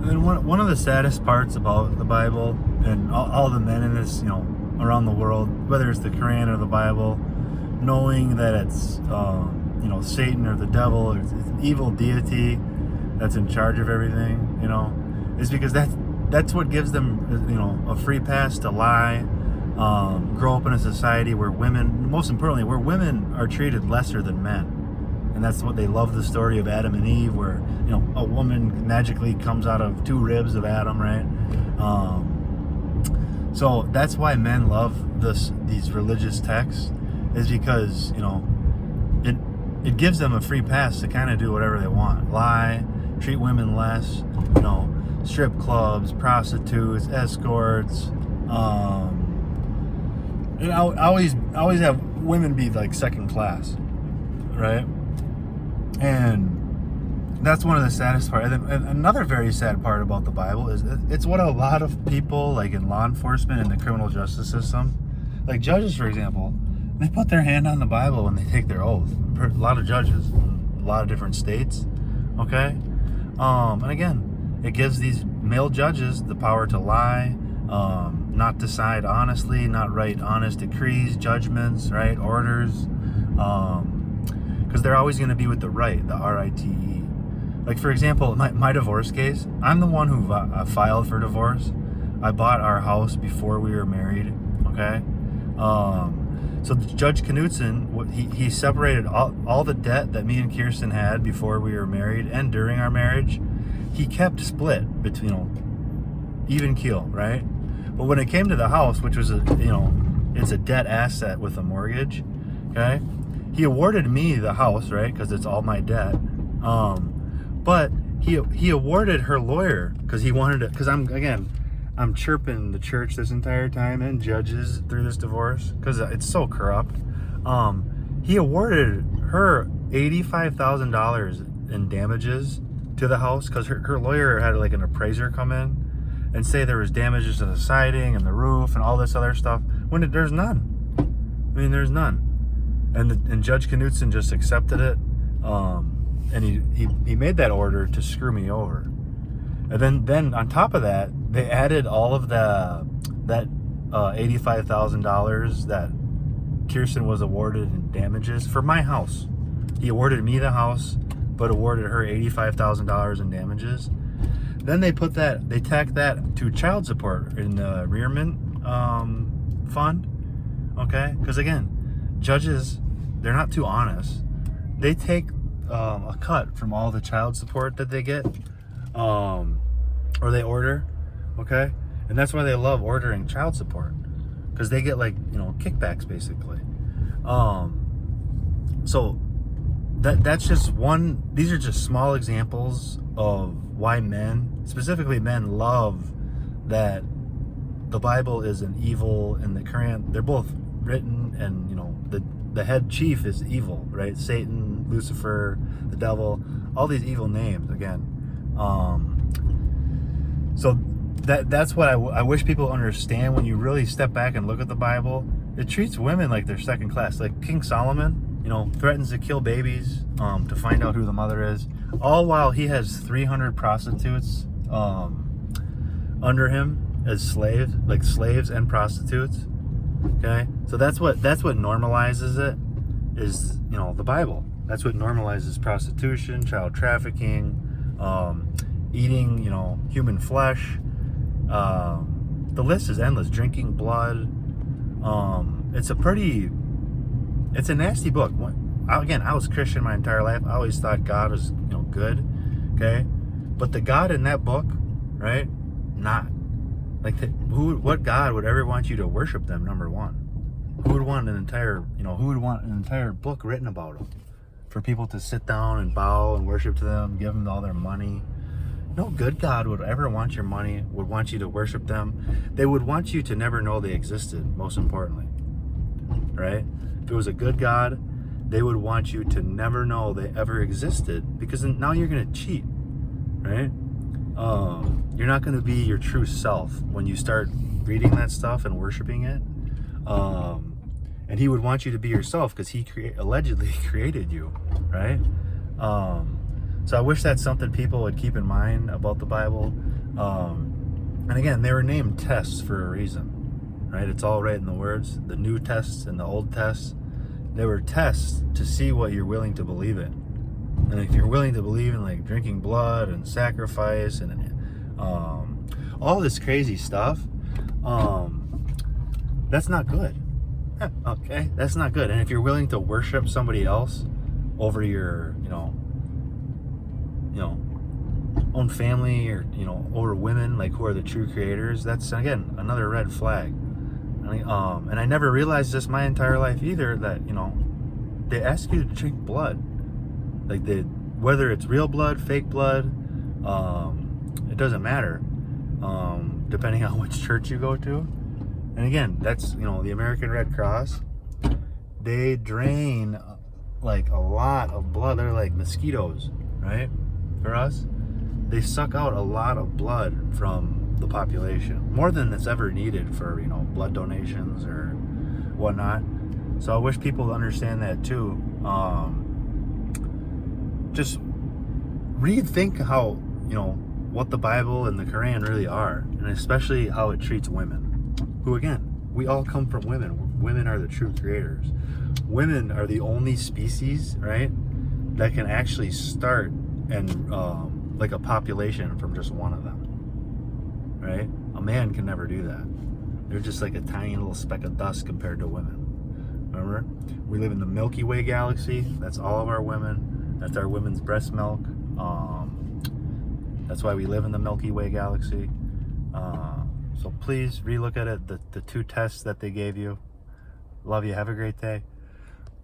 And one of the saddest parts about the Bible and all the men in this, around the world, whether it's the Quran or the Bible, knowing that it's, Satan or the devil or it's an evil deity that's in charge of everything, is because that's what gives them, a free pass to lie, grow up in a society where women, most importantly, where women are treated lesser than men. And that's what they love, the story of Adam and Eve, where a woman magically comes out of two ribs of Adam, right? So that's why men love these religious texts, is because it gives them a free pass to kind of do whatever they want, lie, treat women less, strip clubs, prostitutes, escorts. And I always have women be like second class, right? And that's one of the saddest parts. And another very sad part about the Bible is it's what a lot of people, like in law enforcement and the criminal justice system, like judges, for example, they put their hand on the Bible when they take their oath. A lot of judges in a lot of different states, okay? And again, it gives these male judges the power to lie, not decide honestly, not write honest decrees, judgments, right, orders, because they're always going to be with the right, the R-I-T-E. Like, for example, my divorce case, I'm the one who filed for divorce. I bought our house before we were married, okay? So Judge Knutson, he separated all the debt that me and Kirsten had before we were married and during our marriage. He kept split between, even keel, right? But when it came to the house, which was it's a debt asset with a mortgage, okay? He awarded me the house, right? Because it's all my debt. But he awarded her lawyer because he wanted it. Because I'm chirping the church this entire time and judges through this divorce because it's so corrupt. He awarded her $85,000 in damages to the house because her lawyer had like an appraiser come in and say there was damages to the siding and the roof and all this other stuff when there's none. I mean, there's none. And Judge Knutson just accepted it, and he made that order to screw me over. And then on top of that, they added all of that $85,000 that Kirsten was awarded in damages for my house. He awarded me the house, but awarded her $85,000 in damages. Then they tacked that to child support in the rearment fund, okay? Because again, judges, they're not too honest. They take a cut from all the child support that they get, or they order, okay? And that's why they love ordering child support, because they get like kickbacks basically. So that's just one. These are just small examples of why men, specifically men, love that the Bible is an evil and the Quran. They're both written, and the head chief is evil, right? Satan, Lucifer, the devil, all these evil names again. So that's what I wish people understand. When you really step back and look at the Bible, it treats women like they're second class. Like King Solomon, threatens to kill babies to find out who the mother is, all while he has 300 prostitutes under him as slaves and prostitutes. Okay, so that's what normalizes it, is the Bible. That's what normalizes prostitution, child trafficking, eating human flesh. The list is endless. Drinking blood. It's a nasty book. I was Christian my entire life. I always thought God was good. Okay, but the God in that book, right? Not. Like, what God would ever want you to worship them? Number one, who would want an entire book written about them, for people to sit down and bow and worship to them, give them all their money? No good God would ever want your money, would want you to worship them. They would want you to never know they existed, most importantly, right? If it was a good God, they would want you to never know they ever existed, because now you're going to cheat, right? You're not going to be your true self when you start reading that stuff and worshiping it. And he would want you to be yourself because he allegedly created you, right? So I wish that's something people would keep in mind about the Bible. And again, they were named tests for a reason, right? It's all right in the words. The New Tests and the Old Tests, they were tests to see what you're willing to believe in. And if you're willing to believe in like drinking blood and sacrifice and all this crazy stuff, that's not good. Okay, that's not good. And if you're willing to worship somebody else over your, own family, or over women, like who are the true creators, that's again another red flag. And I never realized this my entire life either, that they ask you to drink blood, like whether it's real blood, fake blood, it doesn't matter, depending on which church you go to. And again, that's the American Red Cross. They drain like a lot of blood. They're like mosquitoes, right? For us, they suck out a lot of blood from the population, more than that's ever needed for blood donations or whatnot. So I wish people understand that too. Just rethink how what the Bible and the Quran really are, and especially how it treats women, who again, we all come from women. Women are the true creators. Women are the only species, right, that can actually start and like a population from just one of them, right? A man can never do that. They're just like a tiny little speck of dust compared to women. Remember, we live in the Milky Way galaxy. That's all of our women. That's our women's breast milk. That's why we live in the Milky Way galaxy. So please relook at it, the two tests that they gave you. Love you. Have a great day.